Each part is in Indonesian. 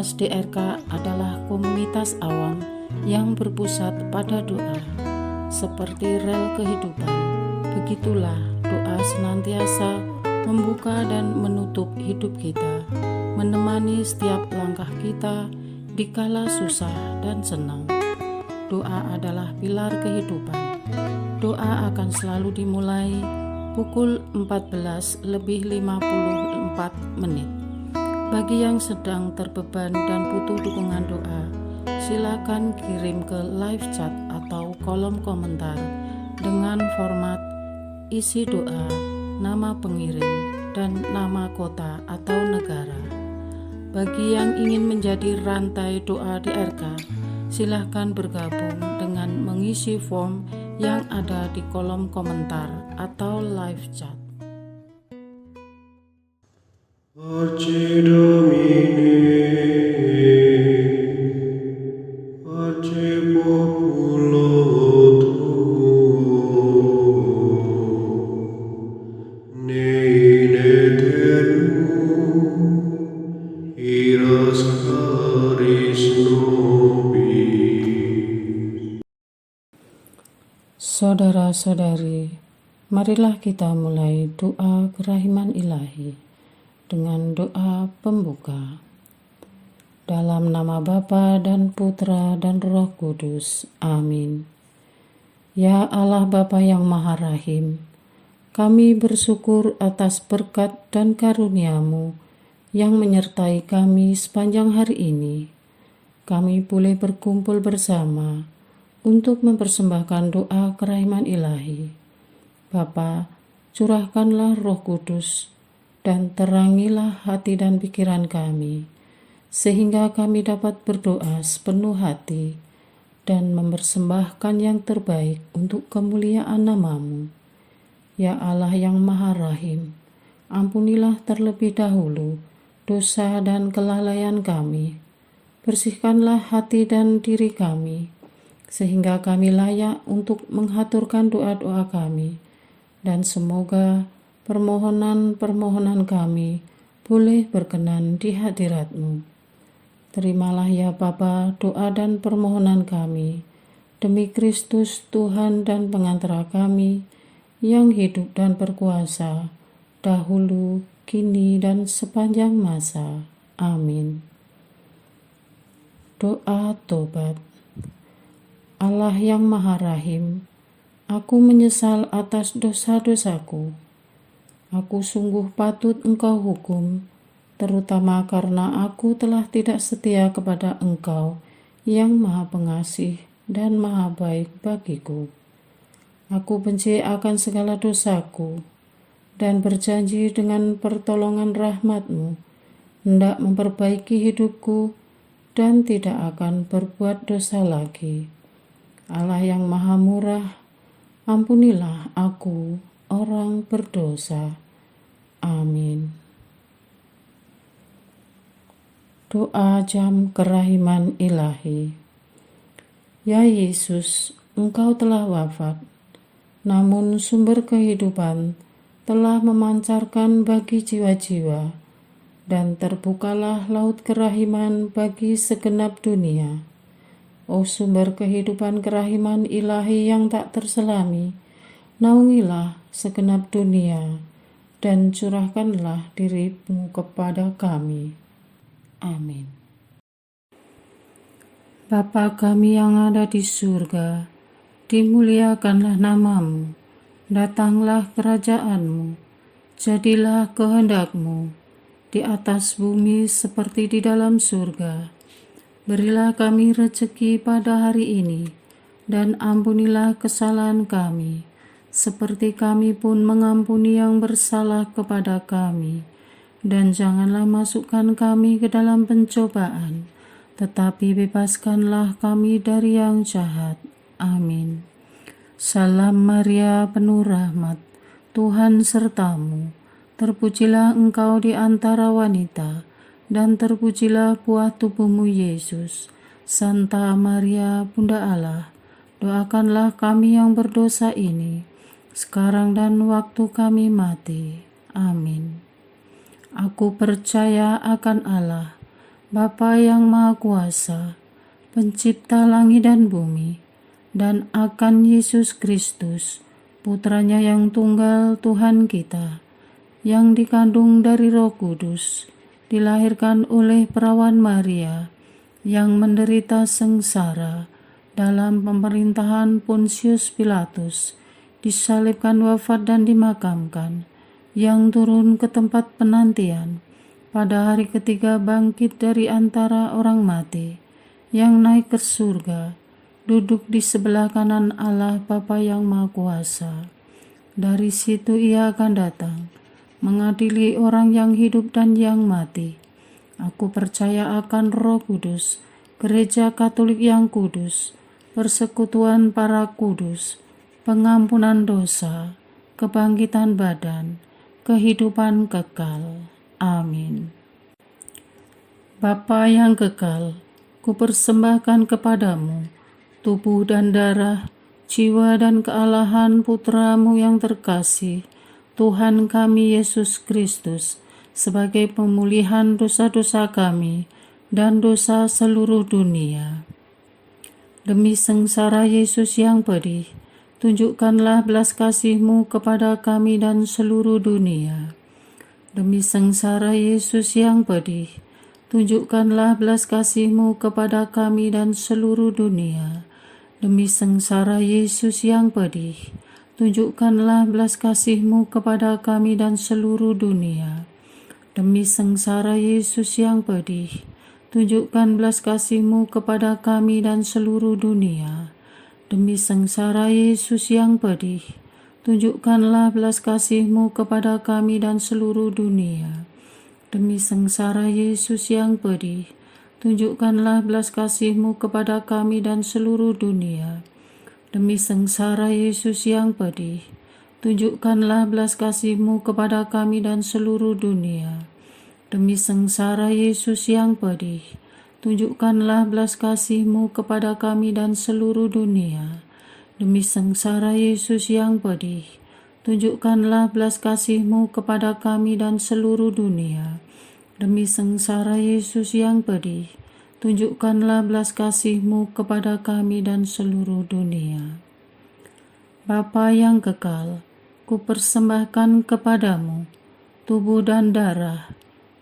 Komunitas DRK adalah komunitas awam yang berpusat pada doa. Seperti rel kehidupan, begitulah doa senantiasa membuka dan menutup hidup kita, menemani setiap langkah kita di kala susah dan senang. Doa adalah pilar kehidupan. Doa akan selalu dimulai pukul 14:54. Bagi yang sedang terbeban dan butuh dukungan doa, silakan kirim ke live chat atau kolom komentar dengan format isi doa, nama pengirim, dan nama kota atau negara. Bagi yang ingin menjadi rantai doa DRK, silakan bergabung dengan mengisi form yang ada di kolom komentar atau live chat. Pace Domini, pace populo tuo, ne in aeternum, iras caris nobis. Saudara-saudari, marilah kita mulai doa kerahiman ilahi dengan doa pembuka. Dalam nama Bapa dan Putra dan Roh Kudus. Amin. Ya Allah Bapa yang Maha Rahim, kami bersyukur atas berkat dan karunia-Mu yang menyertai kami sepanjang hari ini. Kami boleh berkumpul bersama untuk mempersembahkan doa kerahiman ilahi. Bapa, curahkanlah Roh Kudus dan terangilah hati dan pikiran kami, sehingga kami dapat berdoa sepenuh hati dan mempersembahkan yang terbaik untuk kemuliaan nama-Mu. Ya Allah yang Maha Rahim, ampunilah terlebih dahulu dosa dan kelalaian kami. Bersihkanlah hati dan diri kami, sehingga kami layak untuk menghaturkan doa-doa kami, dan semoga permohonan-permohonan kami boleh berkenan di hadirat-Mu. Terimalah ya Bapa doa dan permohonan kami, demi Kristus Tuhan dan pengantara kami, yang hidup dan berkuasa, dahulu, kini, dan sepanjang masa. Amin. Doa tobat. Allah yang Maha Rahim, aku menyesal atas dosa-dosaku. Aku sungguh patut Engkau hukum, terutama karena aku telah tidak setia kepada Engkau yang Maha Pengasih dan Maha Baik bagiku. Aku benci akan segala dosaku dan berjanji dengan pertolongan rahmat-Mu hendak memperbaiki hidupku dan tidak akan berbuat dosa lagi. Allah yang Maha Murah, ampunilah aku, orang berdosa. Amin. Doa jam kerahiman ilahi. Ya Yesus, Engkau telah wafat, namun sumber kehidupan telah memancarkan bagi jiwa-jiwa, dan terbukalah laut kerahiman bagi segenap dunia. O sumber kehidupan kerahiman ilahi yang tak terselami, naungilah segenap dunia dan curahkanlah diri-Mu kepada kami. Amin. Bapa kami yang ada di surga, dimuliakanlah nama-Mu, datanglah kerajaan-Mu, jadilah kehendak-Mu di atas bumi seperti di dalam surga. Berilah kami rezeki pada hari ini, dan ampunilah kesalahan kami, seperti kami pun mengampuni yang bersalah kepada kami. Dan janganlah masukkan kami ke dalam pencobaan, tetapi bebaskanlah kami dari yang jahat. Amin. Salam Maria, penuh rahmat, Tuhan serta-Mu. Terpujilah Engkau di antara wanita, dan terpujilah buah tubuh-Mu Yesus. Santa Maria, Bunda Allah, doakanlah kami yang berdosa ini, sekarang dan waktu kami mati. Amin. Aku percaya akan Allah, Bapa yang Maha Kuasa, Pencipta langit dan bumi, dan akan Yesus Kristus, Putranya yang tunggal Tuhan kita, yang dikandung dari Roh Kudus, dilahirkan oleh perawan Maria, yang menderita sengsara dalam pemerintahan Pontius Pilatus, disalibkan, wafat dan dimakamkan, yang turun ke tempat penantian, pada hari ketiga bangkit dari antara orang mati, yang naik ke surga, duduk di sebelah kanan Allah Bapa yang Maha Kuasa. Dari situ Ia akan datang, mengadili orang yang hidup dan yang mati. Aku percaya akan Roh Kudus, Gereja Katolik yang kudus, persekutuan para kudus, pengampunan dosa, kebangkitan badan, kehidupan kekal. Amin. Bapa yang kekal, kupersembahkan kepadamu tubuh dan darah, jiwa dan kealahan Putramu yang terkasih, Tuhan kami Yesus Kristus, sebagai pemulihan dosa-dosa kami dan dosa seluruh dunia. Demi sengsara Yesus yang pedih, tunjukkanlah belas kasih-Mu kepada kami dan seluruh dunia. Demi sengsara Yesus yang pedih, tunjukkanlah belas kasih-Mu kepada kami dan seluruh dunia. Demi sengsara Yesus yang pedih, tunjukkanlah belas kasih-Mu kepada kami dan seluruh dunia. Demi sengsara Yesus yang pedih, tunjukkan belas kasih-Mu kepada kami dan seluruh dunia. Demi sengsara Yesus yang pedih, tunjukkanlah belas kasih-Mu kepada kami dan seluruh dunia. Demi sengsara Yesus yang pedih, tunjukkanlah belas kasih-Mu kepada kami dan seluruh dunia. Demi sengsara Yesus yang pedih, tunjukkanlah belas kasih-Mu kepada kami dan seluruh dunia. Demi sengsara Yesus yang pedih, tunjukkanlah belas kasih-Mu kepada kami dan seluruh dunia. Demi sengsara Yesus yang pedih, tunjukkanlah belas kasih-Mu kepada kami dan seluruh dunia. Demi sengsara Yesus yang pedih, tunjukkanlah belas kasih-Mu kepada kami dan seluruh dunia. Bapa yang kekal, kupersembahkan kepadamu tubuh dan darah,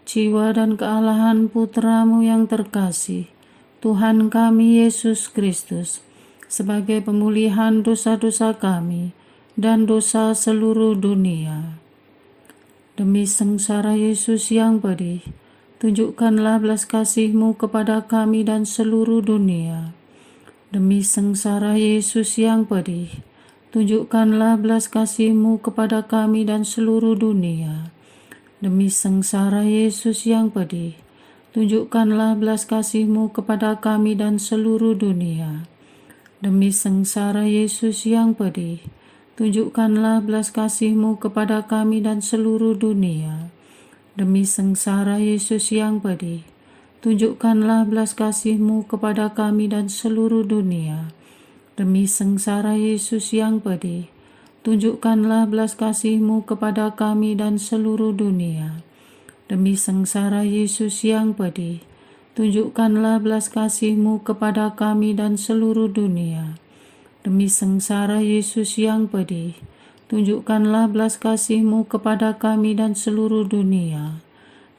jiwa dan kealahan Putramu yang terkasih, Tuhan kami Yesus Kristus, sebagai pemulihan dosa-dosa kami dan dosa seluruh dunia. Demi sengsara Yesus yang pedih, tunjukkanlah belas kasih-Mu kepada kami dan seluruh dunia. Demi sengsara Yesus yang pedih, tunjukkanlah belas kasih-Mu kepada kami dan seluruh dunia. Demi sengsara Yesus yang pedih, tunjukkanlah belas kasih-Mu kepada kami dan seluruh dunia. Demi sengsara Yesus yang pedih, tunjukkanlah belas kasih-Mu kepada kami dan seluruh dunia. Demi sengsara Yesus yang pedih, tunjukkanlah belas kasih-Mu kepada kami dan seluruh dunia. Demi sengsara Yesus yang pedih, tunjukkanlah belas kasih-Mu kepada kami dan seluruh dunia. Demi sengsara Yesus yang pedih, tunjukkanlah belas kasih-Mu kepada kami dan seluruh dunia. Demi sengsara Yesus yang pedih, tunjukkanlah belas kasih-Mu kepada kami dan seluruh dunia.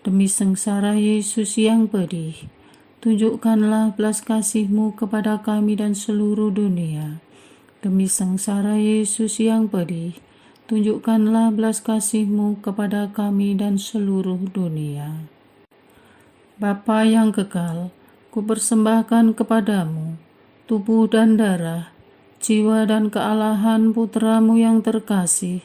Demi sengsara Yesus yang pedih, tunjukkanlah belas kasih-Mu kepada kami dan seluruh dunia. Demi sengsara Yesus yang pedih, tunjukkanlah belas kasih-Mu kepada kami dan seluruh dunia. Bapa yang kekal, kupersembahkan kepadamu tubuh dan darah, jiwa dan kealahan Putramu yang terkasih,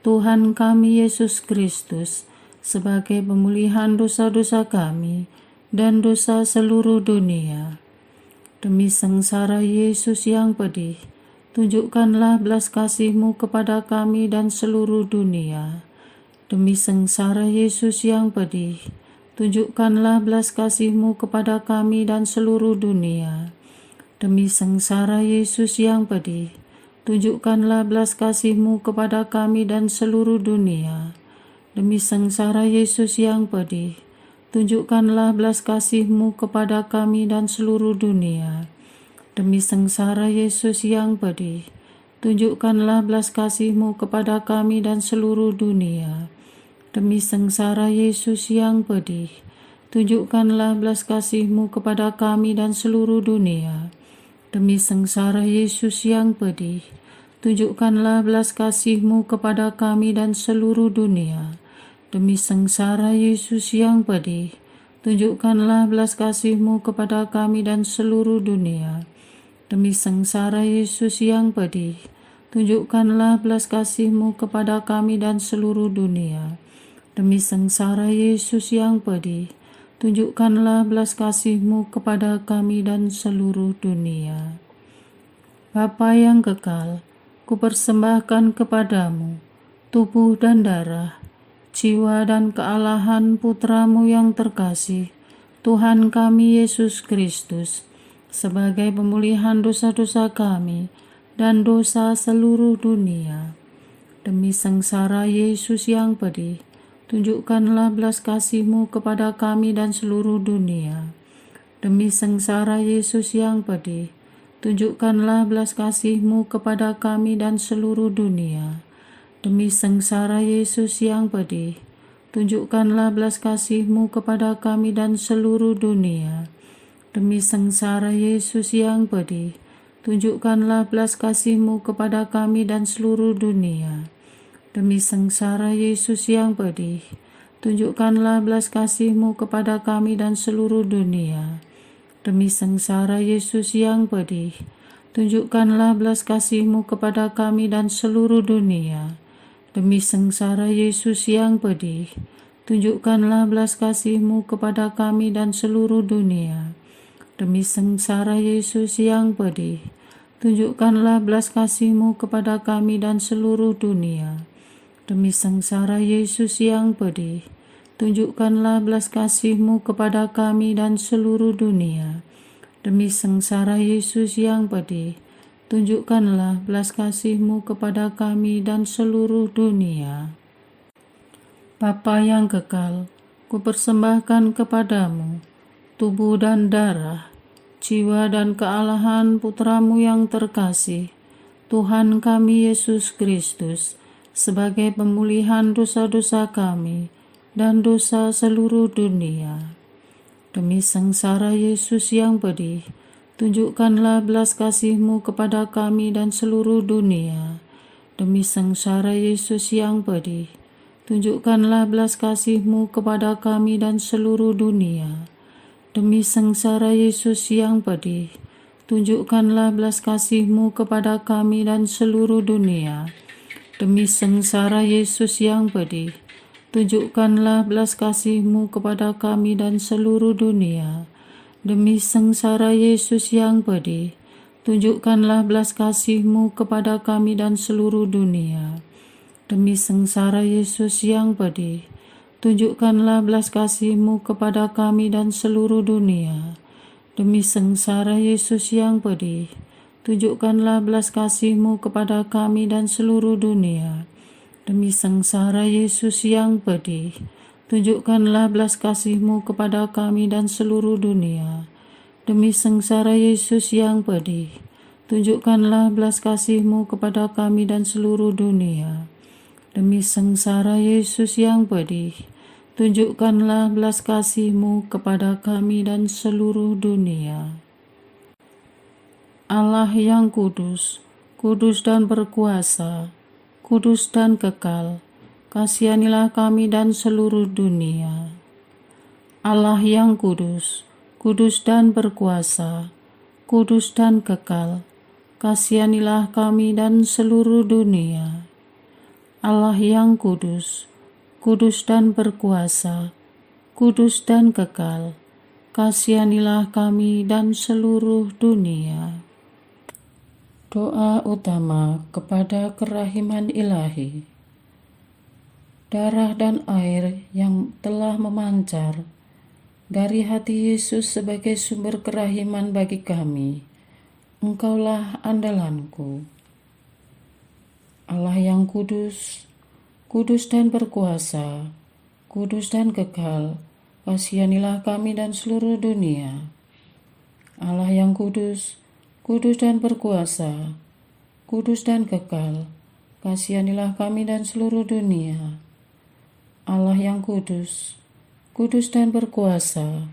Tuhan kami Yesus Kristus, sebagai pemulihan dosa-dosa kami dan dosa seluruh dunia. Demi sengsara Yesus yang pedih, tunjukkanlah belas kasih-Mu kepada kami dan seluruh dunia. Demi sengsara Yesus yang pedih, tunjukkanlah belas kasih-Mu kepada kami dan seluruh dunia. Demi sengsara Yesus yang pedih, tunjukkanlah belas kasih-Mu kepada kami dan seluruh dunia. Demi sengsara Yesus yang pedih, tunjukkanlah belas kasih-Mu kepada kami dan seluruh dunia. Demi sengsara Yesus yang pedih, tunjukkanlah belas kasih-Mu kepada kami dan seluruh dunia. Demi sengsara Yesus yang pedih, tunjukkanlah belas kasih-Mu kepada kami dan seluruh dunia. Demi sengsara Yesus yang pedih, tunjukkanlah belas kasih-Mu kepada kami dan seluruh dunia. Demi sengsara Yesus yang pedih, tunjukkanlah belas kasih-Mu kepada kami dan seluruh dunia. Demi sengsara Yesus yang pedih, tunjukkanlah belas kasih-Mu kepada kami dan seluruh dunia. Demi sengsara Yesus yang pedih, tunjukkanlah belas kasih-Mu kepada kami dan seluruh dunia. Bapa yang kekal, kupersembahkan kepadamu tubuh dan darah, jiwa dan kealahan Putra-Mu yang terkasih, Tuhan kami Yesus Kristus, sebagai pemulihan dosa-dosa kami dan dosa seluruh dunia. Demi sengsara Yesus yang pedih, tunjukkanlah belas kasih-Mu kepada kami dan seluruh dunia. Demi sengsara Yesus yang pedih, tunjukkanlah belas kasih-Mu kepada kami dan seluruh dunia. Demi sengsara Yesus yang pedih, tunjukkanlah belas kasih-Mu kepada kami dan seluruh dunia. Demi sengsara Yesus yang pedih, tunjukkanlah belas kasih-Mu kepada kami dan seluruh dunia. Demi sengsara Yesus yang pedih, tunjukkanlah belas kasih-Mu kepada kami dan seluruh dunia. Demi sengsara Yesus yang pedih, tunjukkanlah belas kasih-Mu kepada kami dan seluruh dunia. Demi sengsara Yesus yang pedih, tunjukkanlah belas kasih-Mu kepada kami dan seluruh dunia. Demi sengsara Yesus yang pedih, tunjukkanlah belas kasih-Mu kepada kami dan seluruh dunia. Demi sengsara Yesus yang pedih, tunjukkanlah belas kasih-Mu kepada kami dan seluruh dunia. Demi sengsara Yesus yang pedih, tunjukkanlah belas kasih-Mu kepada kami dan seluruh dunia. Bapa yang kekal, kupersembahkan kepadamu tubuh dan darah, jiwa dan kealahan Putra-Mu yang terkasih, Tuhan kami Yesus Kristus, sebagai pemulihan dosa-dosa kami dan dosa seluruh dunia. Demi sengsara Yesus yang pedih, tunjukkanlah belas kasih-Mu kepada kami dan seluruh dunia. Demi sengsara Yesus yang pedih, tunjukkanlah belas kasih-Mu kepada kami dan seluruh dunia. Demi sengsara Yesus yang pedih, tunjukkanlah belas kasih-Mu kepada kami dan seluruh dunia. Demi sengsara Yesus yang pedih, tunjukkanlah belas kasih-Mu kepada kami dan seluruh dunia. Demi sengsara Yesus yang pedih, tunjukkanlah belas kasih-Mu kepada kami dan seluruh dunia. Demi sengsara Yesus yang pedih, tunjukkanlah belas kasih-Mu kepada kami dan seluruh dunia. Demi sengsara Yesus yang pedih, tunjukkanlah belas kasih-Mu kepada kami dan seluruh dunia. Demi sengsara Yesus yang pedih, tunjukkanlah belas kasih-Mu kepada kami dan seluruh dunia. Demi sengsara Yesus yang pedih, tunjukkanlah belas kasih-Mu kepada kami dan seluruh dunia. Demi sengsara Yesus yang pedih, tunjukkanlah belas kasih-Mu kepada kami dan seluruh dunia. Allah yang kudus, kudus dan berkuasa, kudus dan kekal, kasihanilah kami dan seluruh dunia. Allah yang kudus, kudus dan berkuasa, kudus dan kekal, kasihanilah kami dan seluruh dunia. Allah yang kudus, kudus dan berkuasa, kudus dan kekal, kasihanilah kami dan seluruh dunia. Doa utama kepada kerahiman ilahi. Darah dan air yang telah memancar dari hati Yesus sebagai sumber kerahiman bagi kami, Engkaulah andalanku. Allah yang kudus, kudus dan berkuasa, kudus dan kekal, kasihanilah kami dan seluruh dunia. Allah yang kudus, kudus dan berkuasa, kudus dan kekal, kasihanilah kami dan seluruh dunia. Allah yang kudus, kudus dan berkuasa,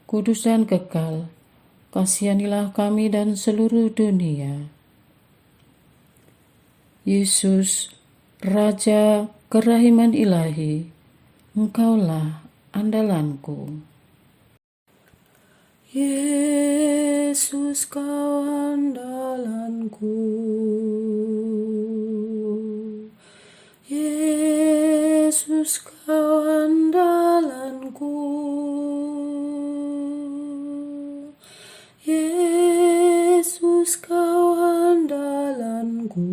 kudus dan kekal, kasihanilah kami dan seluruh dunia. Yesus, Raja kerahiman ilahi, Engkaulah andalanku. Yesus, Kau andalanku. Yesus, Kau andalanku. Yesus, Kau andalanku.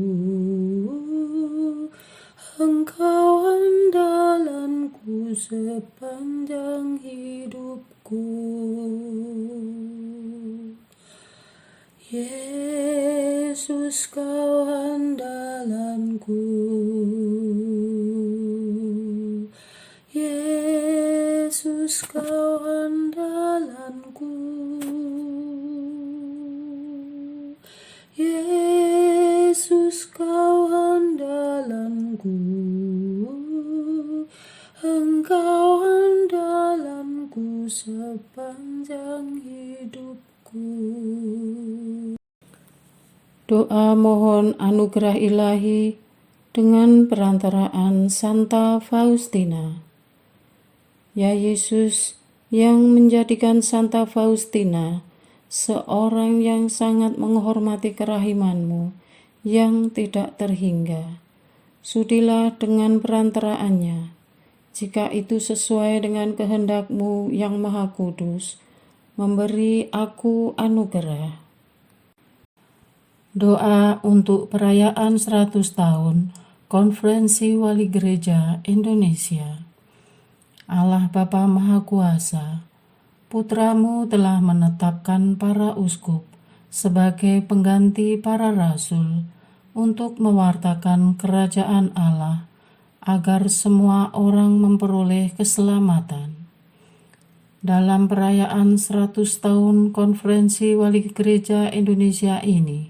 Engkau andalanku sepanjang hidupku. Yesus, Kau andalanku. Yesus, Kau andalanku. Yesus, Kau andalanku. Engkau andalanku sepanjang hidupku. Doa mohon anugerah ilahi dengan perantaraan Santa Faustina. Ya Yesus, yang menjadikan Santa Faustina seorang yang sangat menghormati kerahiman-Mu yang tidak terhingga, sudilah dengan perantaraannya, jika itu sesuai dengan kehendak-Mu yang Maha Kudus, memberi aku anugerah. Doa untuk perayaan 100 tahun Konferensi Wali Gereja Indonesia. Allah Bapa Maha Kuasa, Putra-Mu telah menetapkan para uskup sebagai pengganti para rasul untuk mewartakan kerajaan Allah agar semua orang memperoleh keselamatan. Dalam perayaan 100 tahun Konferensi Wali Gereja Indonesia ini,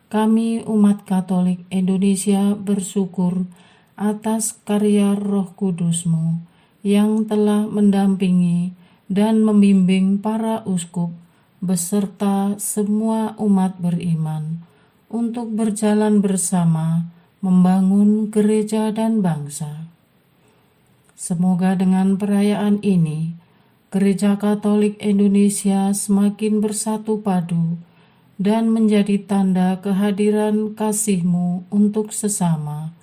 kami umat Katolik Indonesia bersyukur atas karya Roh Kudus-Mu yang telah mendampingi dan membimbing para uskup beserta semua umat beriman untuk berjalan bersama membangun gereja dan bangsa. Semoga dengan perayaan ini, Gereja Katolik Indonesia semakin bersatu padu dan menjadi tanda kehadiran kasih-Mu untuk sesama,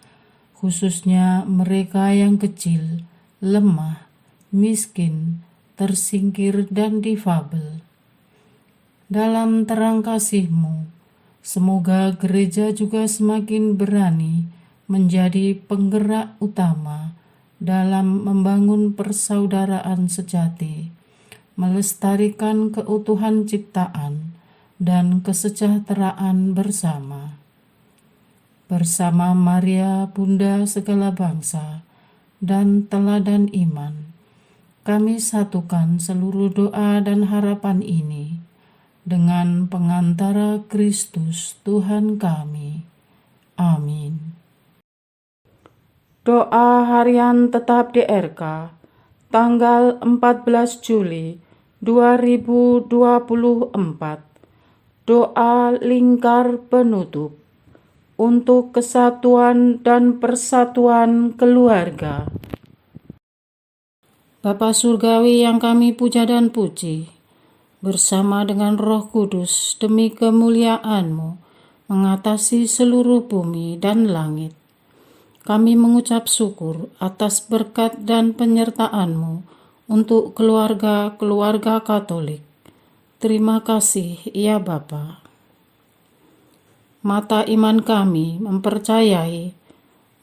khususnya mereka yang kecil, lemah, miskin, tersingkir, dan difabel. Dalam terang kasih-Mu, semoga gereja juga semakin berani menjadi penggerak utama dalam membangun persaudaraan sejati, melestarikan keutuhan ciptaan, dan kesejahteraan bersama. Bersama Maria, Bunda segala bangsa, dan teladan iman, kami satukan seluruh doa dan harapan ini dengan pengantara Kristus Tuhan kami. Amin. Doa harian tetap DRK, tanggal 14 Juli 2024. Doa lingkar penutup untuk kesatuan dan persatuan keluarga. Bapa Surgawi yang kami puja dan puji, bersama dengan Roh Kudus demi kemuliaan-Mu mengatasi seluruh bumi dan langit, kami mengucap syukur atas berkat dan penyertaan-Mu untuk keluarga-keluarga Katolik. Terima kasih, ya Bapa. Mata iman kami mempercayai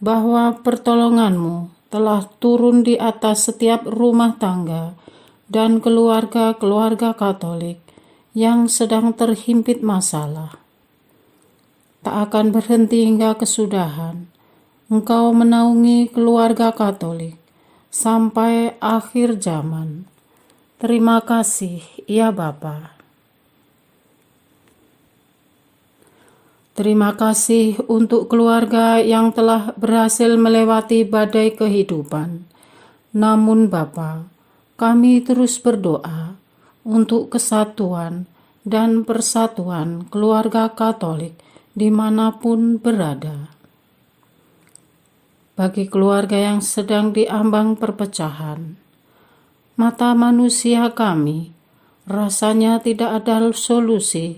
bahwa pertolongan-Mu telah turun di atas setiap rumah tangga dan keluarga-keluarga Katolik yang sedang terhimpit masalah. Tak akan berhenti hingga kesudahan. Engkau menaungi keluarga Katolik sampai akhir zaman. Terima kasih, ya Bapa. Terima kasih untuk keluarga yang telah berhasil melewati badai kehidupan. Namun Bapa, kami terus berdoa untuk kesatuan dan persatuan keluarga Katolik dimanapun berada. Bagi keluarga yang sedang diambang perpecahan, mata manusia kami rasanya tidak ada solusi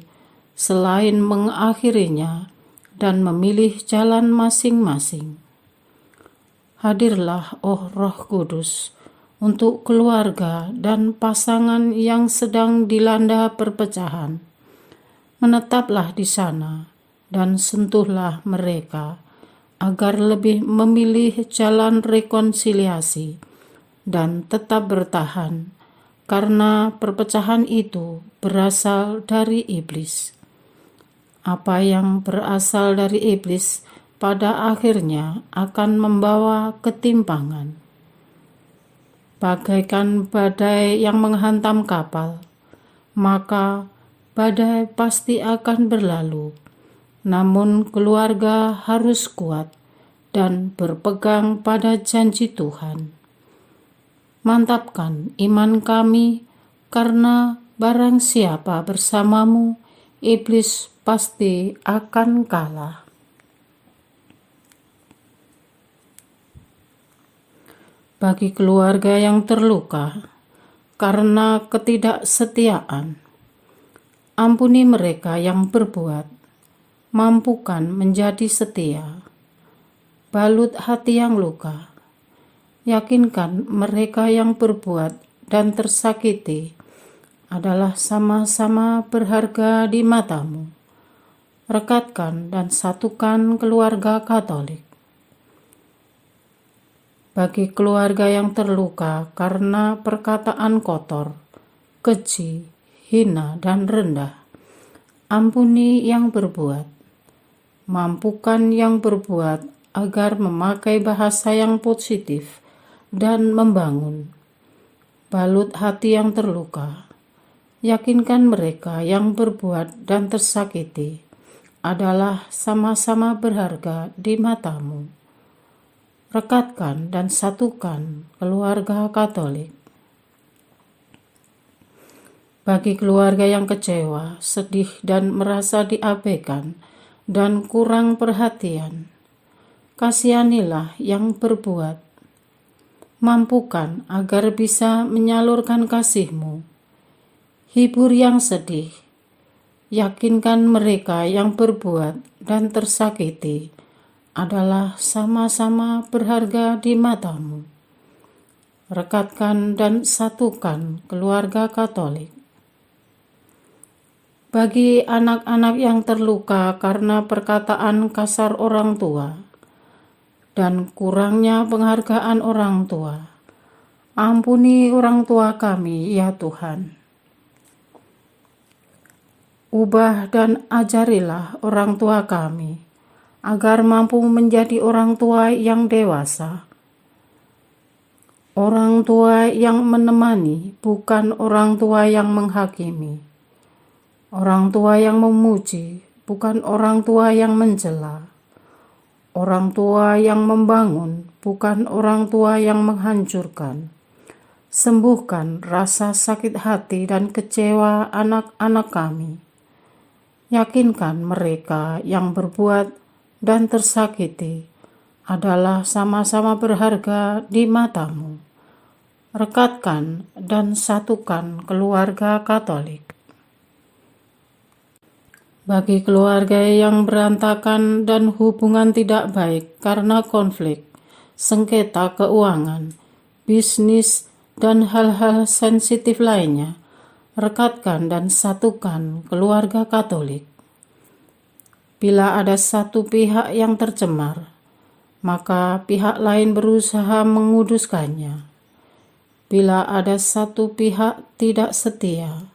selain mengakhirinya dan memilih jalan masing-masing. Hadirlah, oh Roh Kudus, untuk keluarga dan pasangan yang sedang dilanda perpecahan. Menetaplah di sana dan sentuhlah mereka agar lebih memilih jalan rekonsiliasi dan tetap bertahan, karena perpecahan itu berasal dari iblis. Apa yang berasal dari iblis pada akhirnya akan membawa ketimpangan. Bagaikan badai yang menghantam kapal, maka badai pasti akan berlalu. Namun keluarga harus kuat dan berpegang pada janji Tuhan. Mantapkan iman kami, karena barang siapa bersamamu, iblis pasti akan kalah. Bagi keluarga yang terluka karena ketidaksetiaan, ampuni mereka yang berbuat, mampukan menjadi setia. Balut hati yang luka, yakinkan mereka yang berbuat dan tersakiti adalah sama-sama berharga di matamu. Rekatkan dan satukan keluarga Katolik. Bagi keluarga yang terluka karena perkataan kotor, keji, hina, dan rendah, ampuni yang berbuat. Mampukan yang berbuat agar memakai bahasa yang positif dan membangun. Balut hati yang terluka, yakinkan mereka yang berbuat dan tersakiti adalah sama-sama berharga di matamu. Rekatkan dan satukan keluarga Katolik. Bagi keluarga yang kecewa, sedih, dan merasa diabaikan dan kurang perhatian, kasihanilah yang berbuat. Mampukan agar bisa menyalurkan kasih-Mu. Hibur yang sedih, yakinkan mereka yang berbuat dan tersakiti adalah sama-sama berharga di matamu. Rekatkan dan satukan keluarga Katolik. Bagi anak-anak yang terluka karena perkataan kasar orang tua dan kurangnya penghargaan orang tua, ampuni orang tua kami, ya Tuhan. Ubah dan ajarilah orang tua kami agar mampu menjadi orang tua yang dewasa. Orang tua yang menemani, bukan orang tua yang menghakimi. Orang tua yang memuji, bukan orang tua yang mencela. Orang tua yang membangun, bukan orang tua yang menghancurkan. Sembuhkan rasa sakit hati dan kecewa anak-anak kami. Yakinkan mereka yang berbuat dan tersakiti adalah sama-sama berharga di matamu. Rekatkan dan satukan keluarga Katolik. Bagi keluarga yang berantakan dan hubungan tidak baik karena konflik, sengketa keuangan, bisnis, dan hal-hal sensitif lainnya, rekatkan dan satukan keluarga Katolik. Bila ada satu pihak yang tercemar, maka pihak lain berusaha menguduskannya. Bila ada satu pihak tidak setia,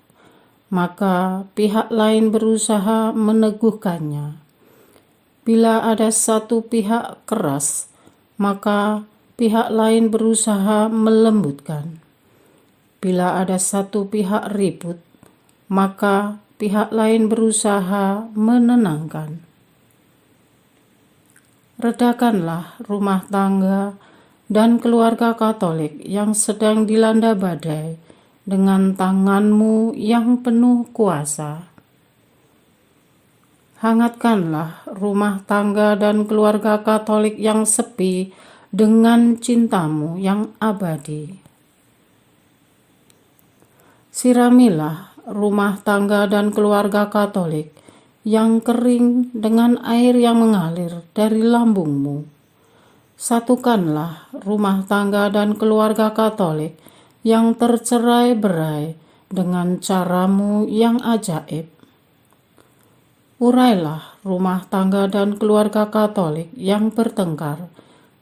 maka pihak lain berusaha meneguhkannya. Bila ada satu pihak keras, maka pihak lain berusaha melembutkan. Bila ada satu pihak ribut, maka pihak lain berusaha menenangkan. Redakanlah rumah tangga dan keluarga Katolik yang sedang dilanda badai dengan tangan-Mu yang penuh kuasa. Hangatkanlah rumah tangga dan keluarga Katolik yang sepi dengan cinta-Mu yang abadi. Siramilah rumah tangga dan keluarga Katolik yang kering dengan air yang mengalir dari lambung-Mu. Satukanlah rumah tangga dan keluarga Katolik yang tercerai-berai dengan cara-Mu yang ajaib. Urailah rumah tangga dan keluarga Katolik yang bertengkar,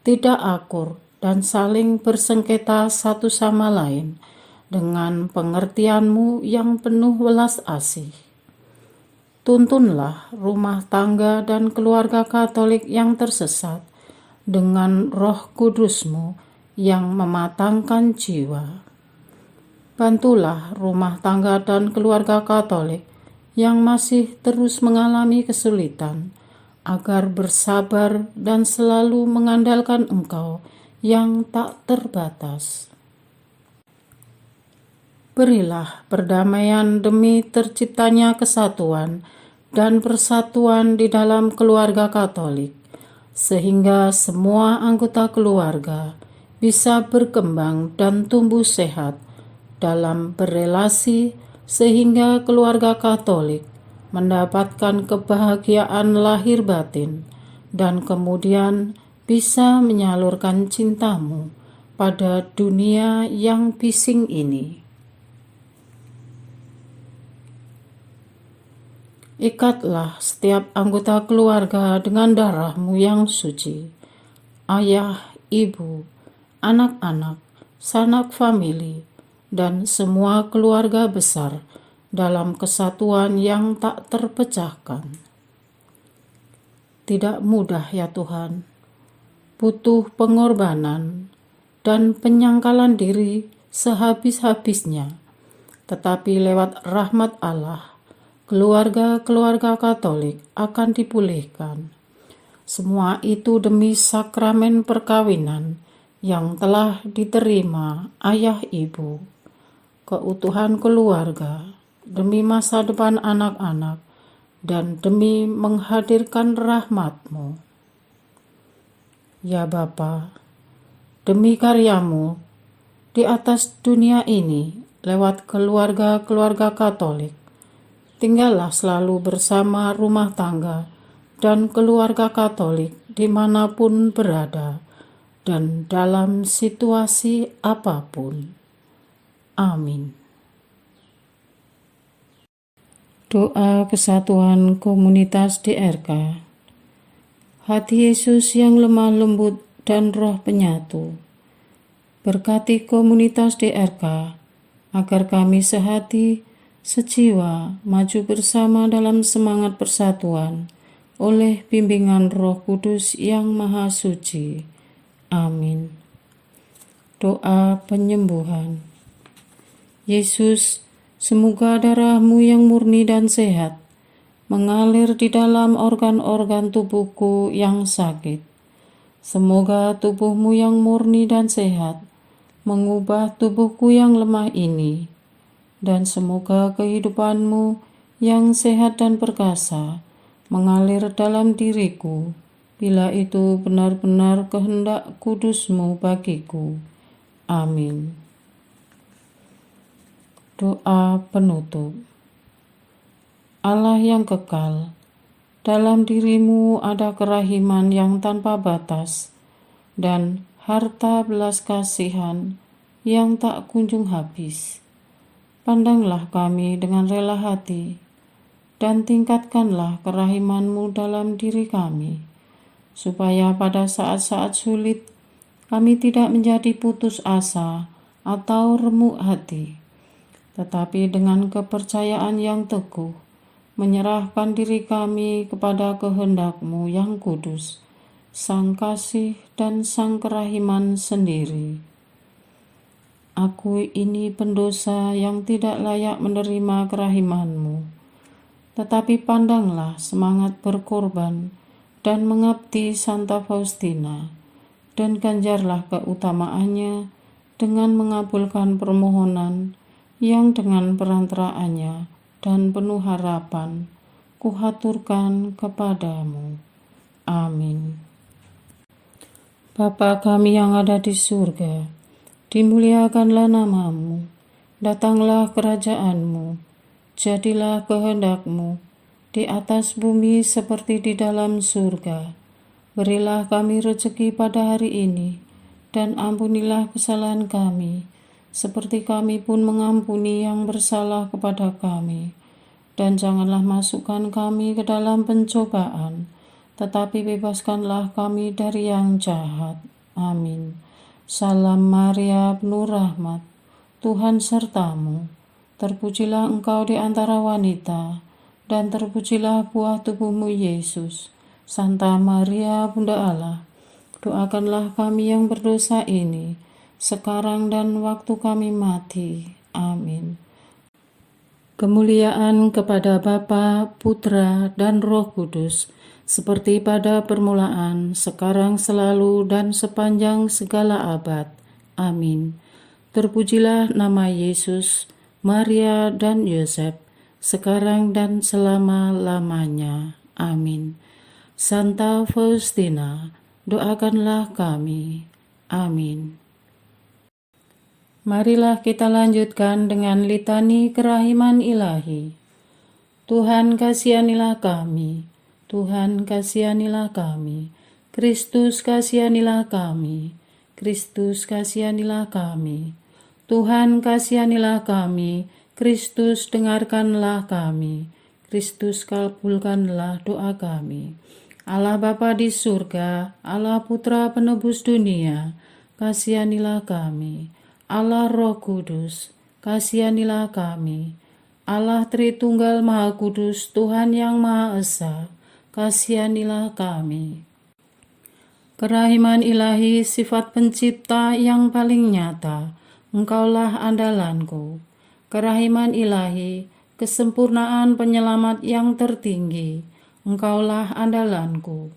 tidak akur, dan saling bersengketa satu sama lain dengan pengertian-Mu yang penuh welas asih. Tuntunlah rumah tangga dan keluarga Katolik yang tersesat dengan Roh Kudus-Mu yang mematangkan jiwa. Bantulah rumah tangga dan keluarga Katolik yang masih terus mengalami kesulitan, agar bersabar dan selalu mengandalkan Engkau yang tak terbatas. Berilah perdamaian demi terciptanya kesatuan dan persatuan di dalam keluarga Katolik, sehingga semua anggota keluarga bisa berkembang dan tumbuh sehat dalam berelasi, sehingga keluarga Katolik mendapatkan kebahagiaan lahir batin dan kemudian bisa menyalurkan cinta-Mu pada dunia yang bising ini. Ikatlah setiap anggota keluarga dengan darah-Mu yang suci. Ayah, ibu, anak-anak, sanak famili, dan semua keluarga besar dalam kesatuan yang tak terpecahkan. Tidak mudah ya Tuhan, butuh pengorbanan dan penyangkalan diri sehabis-habisnya, tetapi lewat rahmat Allah, keluarga-keluarga Katolik akan dipulihkan. Semua itu demi sakramen perkawinan yang telah diterima ayah ibu, keutuhan keluarga, demi masa depan anak-anak, dan demi menghadirkan rahmat-Mu. Ya Bapa, demi karya-Mu di atas dunia ini lewat keluarga-keluarga Katolik, tinggallah selalu bersama rumah tangga dan keluarga Katolik dimanapun berada dan dalam situasi apapun. Amin. Doa kesatuan komunitas DRK. Hati Yesus yang lemah lembut dan roh penyatu, berkati komunitas DRK agar kami sehati, sejiwa, maju bersama dalam semangat persatuan oleh bimbingan Roh Kudus yang Maha Suci. Amin. Doa penyembuhan. Yesus, semoga darah-Mu yang murni dan sehat mengalir di dalam organ-organ tubuhku yang sakit. Semoga tubuh-Mu yang murni dan sehat mengubah tubuhku yang lemah ini, dan semoga kehidupan-Mu yang sehat dan perkasa mengalir dalam diriku, bila itu benar-benar kehendak kudus-Mu bagiku. Amin. Doa penutup. Allah yang kekal, dalam diri-Mu ada kerahiman yang tanpa batas dan harta belas kasihan yang tak kunjung habis. Pandanglah kami dengan rela hati dan tingkatkanlah kerahiman-Mu dalam diri kami, supaya pada saat-saat sulit kami tidak menjadi putus asa atau remuk hati, tetapi dengan kepercayaan yang teguh menyerahkan diri kami kepada kehendak-Mu yang kudus, Sang Kasih dan Sang Kerahiman sendiri. Aku ini pendosa yang tidak layak menerima kerahiman-Mu. Tetapi pandanglah semangat berkorban dan mengabdi Santa Faustina, dan ganjarlah keutamaannya dengan mengabulkan permohonan yang dengan perantaraannya dan penuh harapan kuhaturkan kepadamu. Amin. Bapa kami yang ada di surga, dimuliakanlah nama-Mu, datanglah kerajaan-Mu, jadilah kehendak-Mu di atas bumi seperti di dalam surga. Berilah kami rezeki pada hari ini, dan ampunilah kesalahan kami, seperti kami pun mengampuni yang bersalah kepada kami. Dan janganlah masukkan kami ke dalam pencobaan, tetapi bebaskanlah kami dari yang jahat. Amin. Salam Maria, penuh rahmat, Tuhan sertamu. Terpujilah engkau di antara wanita, dan terpujilah buah tubuhmu Yesus. Santa Maria, Bunda Allah, doakanlah kami yang berdosa ini, sekarang dan waktu kami mati. Amin. Kemuliaan kepada Bapa, Putra, dan Roh Kudus, seperti pada permulaan, sekarang, selalu, dan sepanjang segala abad. Amin. Terpujilah nama Yesus, Maria, dan Yosef, sekarang dan selama-lamanya. Amin. Santa Faustina, doakanlah kami. Amin. Marilah kita lanjutkan dengan litani kerahiman ilahi. Tuhan kasihanilah kami, Tuhan kasihanilah kami, Kristus kasihanilah kami, Kristus kasihanilah kami, Tuhan kasihanilah kami, Kristus dengarkanlah kami, Kristus kabulkanlah doa kami. Allah Bapa di surga, Allah Putra penebus dunia, kasihanilah kami. Allah Roh Kudus, kasihanilah kami. Allah Tritunggal Maha Kudus, Tuhan yang Maha Esa, kasihanilah kami. Kerahiman ilahi, sifat pencipta yang paling nyata, Engkaulah andalanku. Kerahiman ilahi, kesempurnaan penyelamat yang tertinggi, Engkaulah andalanku.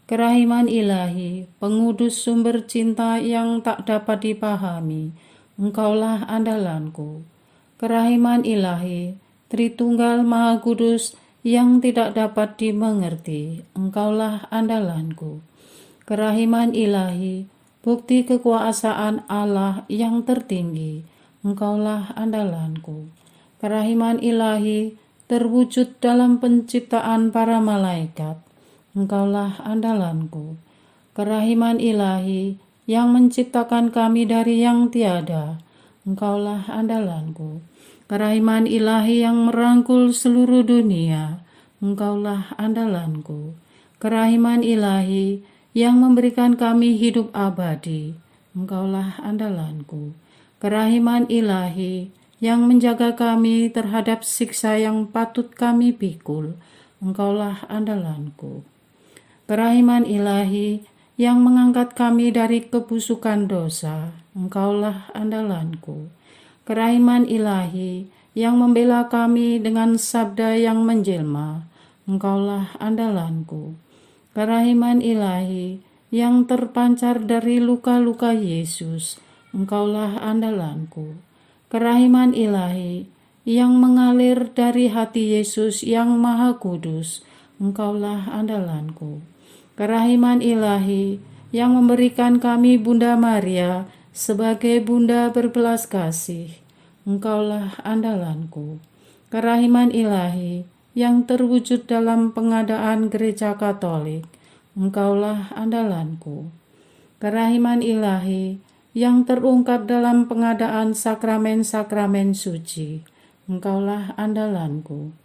Kerahiman ilahi, pengudus sumber cinta yang tak dapat dipahami, Engkaulah andalanku. Kerahiman ilahi, Tritunggal Maha Kudus yang tidak dapat dimengerti, Engkaulah andalanku. Kerahiman ilahi, bukti kekuasaan Allah yang tertinggi, Engkaulah andalanku. Kerahiman ilahi, terwujud dalam penciptaan para malaikat, Engkaulah andalanku. Kerahiman ilahi, yang menciptakan kami dari yang tiada, Engkaulah andalanku. Kerahiman ilahi yang merangkul seluruh dunia, Engkaulah andalanku. Kerahiman ilahi yang memberikan kami hidup abadi, Engkaulah andalanku. Kerahiman ilahi yang menjaga kami terhadap siksa yang patut kami pikul, Engkaulah andalanku. Kerahiman ilahi yang mengangkat kami dari kebusukan dosa, Engkaulah andalanku. Kerahiman ilahi yang membela kami dengan sabda yang menjelma, Engkaulah andalanku. Kerahiman ilahi yang terpancar dari luka-luka Yesus, Engkaulah andalanku. Kerahiman ilahi yang mengalir dari hati Yesus yang Maha Kudus, Engkaulah andalanku. Kerahiman ilahi yang memberikan kami Bunda Maria sebagai Bunda berbelas kasih, Engkaulah andalanku. Kerahiman ilahi yang terwujud dalam pengadaan Gereja Katolik, Engkaulah andalanku. Kerahiman ilahi yang terungkap dalam pengadaan sakramen-sakramen suci, Engkaulah andalanku.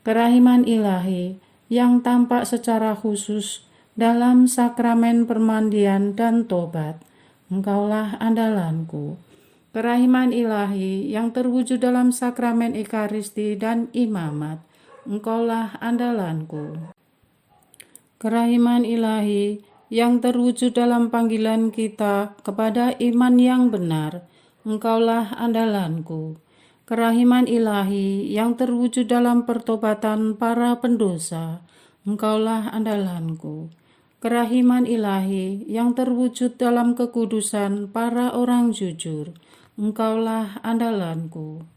Kerahiman ilahi yang tampak secara khusus dalam sakramen permandian dan tobat, Engkaulah andalanku. Kerahiman ilahi yang terwujud dalam sakramen Ekaristi dan imamat, Engkaulah andalanku. Kerahiman ilahi yang terwujud dalam panggilan kita kepada iman yang benar, Engkaulah andalanku. Kerahiman ilahi yang terwujud dalam pertobatan para pendosa, Engkaulah andalanku. Kerahiman ilahi yang terwujud dalam kekudusan para orang jujur, Engkaulah andalanku.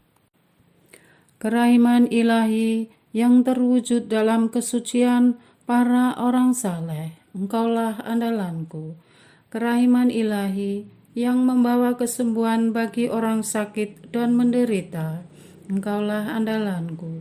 Kerahiman ilahi yang terwujud dalam kesucian para orang saleh, Engkaulah andalanku. Kerahiman ilahi yang membawa kesembuhan bagi orang sakit dan menderita, Engkaulah andalanku.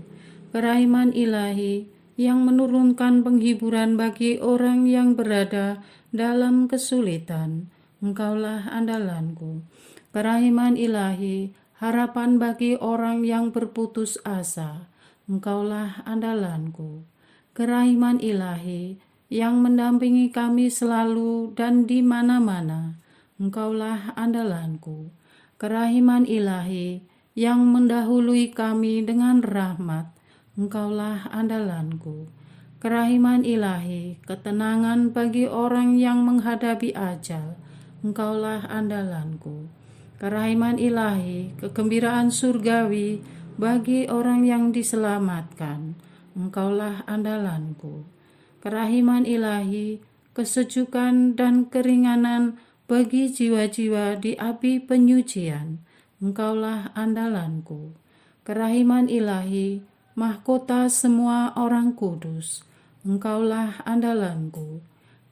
Kerahiman ilahi yang menurunkan penghiburan bagi orang yang berada dalam kesulitan, Engkaulah andalanku. Kerahiman ilahi, harapan bagi orang yang berputus asa, Engkaulah andalanku. Kerahiman ilahi yang mendampingi kami selalu dan di mana-mana, Engkaulah andalanku. Kerahiman ilahi yang mendahului kami dengan rahmat, Engkaulah andalanku. Kerahiman ilahi, ketenangan bagi orang yang menghadapi ajal, Engkaulah andalanku. Kerahiman ilahi, kegembiraan surgawi bagi orang yang diselamatkan, Engkaulah andalanku. Kerahiman ilahi, kesejukan dan keringanan bagi jiwa-jiwa di api penyucian, Engkaulah andalanku. Kerahiman ilahi, mahkota semua orang kudus, Engkaulah andalanku.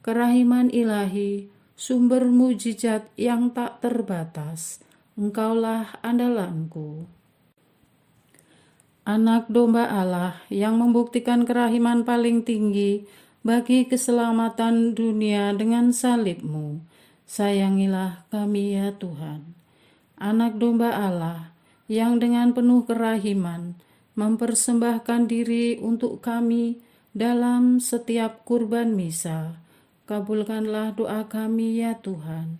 Kerahiman ilahi, sumber mujizat yang tak terbatas, Engkaulah andalanku. Anak domba Allah yang membuktikan kerahiman paling tinggi bagi keselamatan dunia dengan salib-Mu, sayangilah kami ya Tuhan. Anak domba Allah yang dengan penuh kerahiman mempersembahkan diri untuk kami dalam setiap kurban misa, kabulkanlah doa kami ya Tuhan.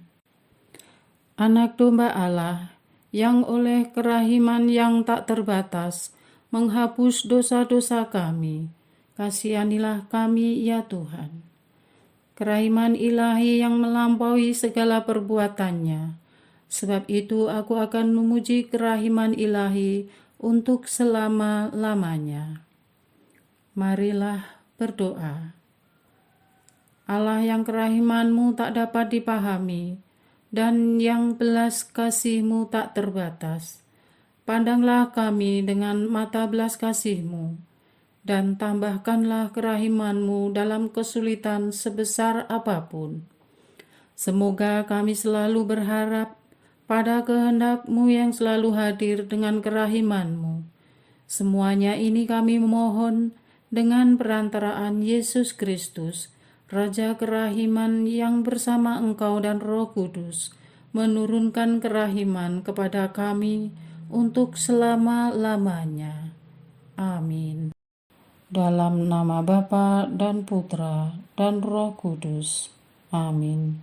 Anak domba Allah yang oleh kerahiman yang tak terbatas menghapus dosa-dosa kami, kasihanilah kami ya Tuhan. Kerahiman ilahi yang melampaui segala perbuatannya, sebab itu aku akan memuji kerahiman ilahi untuk selama-lamanya. Marilah berdoa. Allah yang kerahiman-Mu tak dapat dipahami dan yang belas kasih-Mu tak terbatas, pandanglah kami dengan mata belas kasih-Mu dan tambahkanlah kerahiman-Mu dalam kesulitan sebesar apapun. Semoga kami selalu berharap pada kehendak-Mu yang selalu hadir dengan kerahiman-Mu. Semuanya ini kami memohon dengan perantaraan Yesus Kristus, Raja kerahiman yang bersama Engkau dan Roh Kudus menurunkan kerahiman kepada kami untuk selama-lamanya. Amin. Dalam nama Bapa dan Putra dan Roh Kudus. Amin.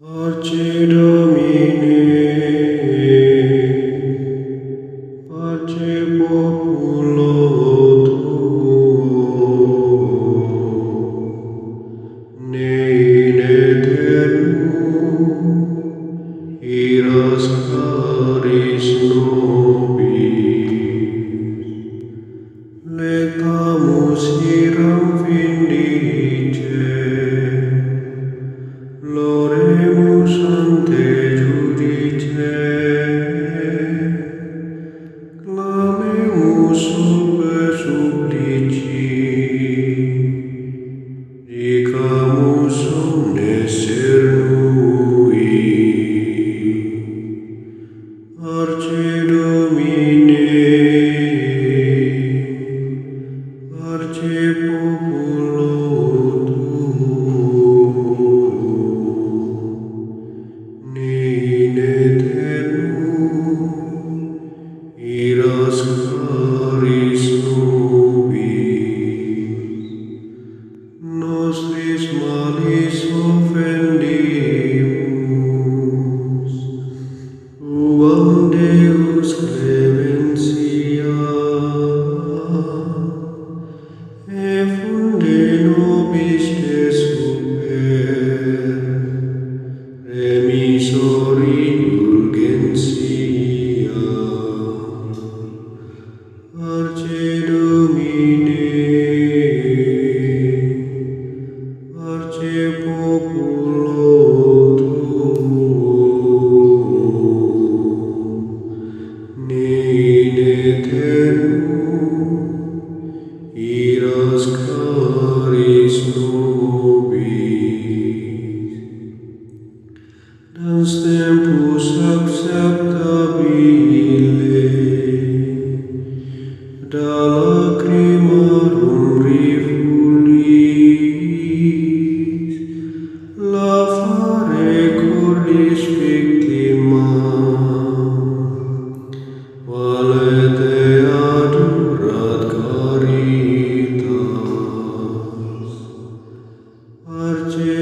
Parce Domine, parce populo tuo, ne in aeternum iras caris nobis. Lectamus iram vindice, Loremus ante judice, clamemus sube supplici, dicamus omnes cernui. Parce Domine, parce populo tuo, ne in aeternum iras caris nobis. Nostris malis offendimus, uam Deus clementia, effunde nobis super, remisor indulgentia. Parce Domine, parce populo tuo, ne in aeternum iras caris nobis. Dans tempus acceptabile, da lacrimarum refluis, lavare cordis victima, valete adurat caritas. Parce